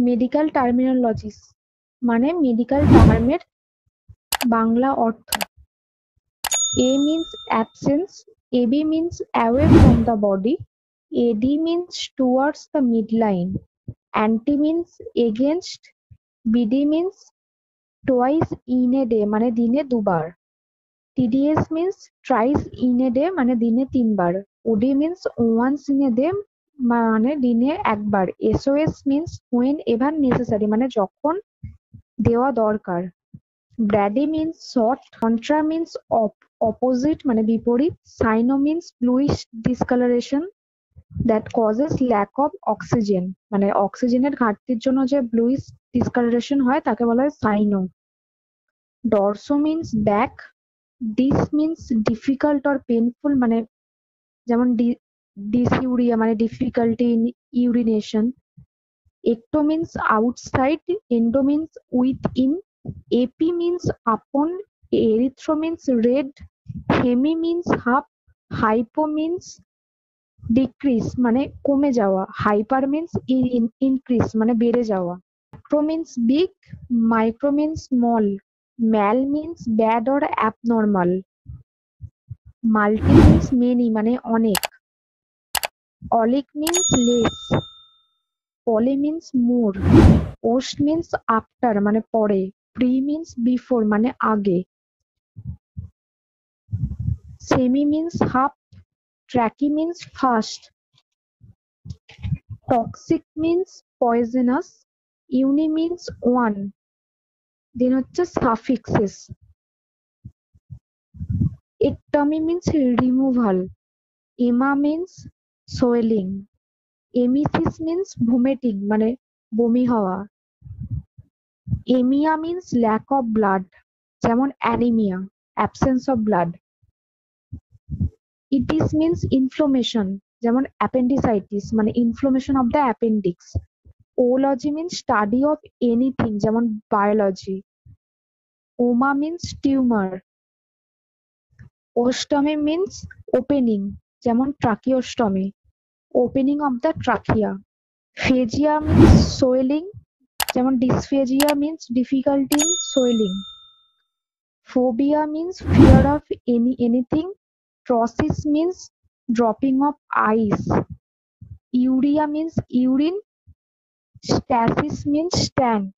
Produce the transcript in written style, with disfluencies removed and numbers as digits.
Medical terminologies মানে medical টার্মের বাংলা অর্থ। A means absence, AB means away from the body, AD means towards the midline, anti means against, BD means twice in a day মানে দিনে দুবার, TDS means thrice in a day মানে দিনে তিনবার, OD means once in a day মানে দিনে একবার, SOS means when ever necessary মানে যখন দেওয়া দরকার, brady means short, contra means opposite মানে বিপরীত, cyano means bluish discoloration that causes lack of oxygen মানে অক্সিজেনের ঘাটতির জন্য যে ব্লুইশ ডিসকালারেশন হয় তাকে বলা হয় cyano. Dorso means back, dys means difficult or painful মানে যেমন ডিসইউরিয়া মানে difficulty in urination, ecto means outside, endo means within, epi means upon, erythro means red, hemi means half, hypo means decrease মানে কমে যাওয়া, hyper means increase মানে বেড়ে যাওয়া, macro means big, micro means small, mal means bad or abnormal, multi means many মানে অনেক, olic means less, poly means more, post means after মানে পরে, pre means before মানে আগে, semi means half, tracky means fast, toxic means poisonous, uni means one, then হচ্ছে suffixes, ectomy means removal, ema means swelling, emesis means vomiting মানে বমি হওয়া, anemia means lack of blood যেমন anemia absence of blood, itis means inflammation যেমন appendicitis মানে inflammation of the appendix, ওলজি means study of anything যেমন biology, ওমা means tumor, ওস্টমি means opening যেমন tracheostomy, opening of the trachea, phagia means swelling যেমন dysphagia means difficulty in swelling, phobia means fear of anything, trosis means dropping of ice, urea means urine, stasis means stand.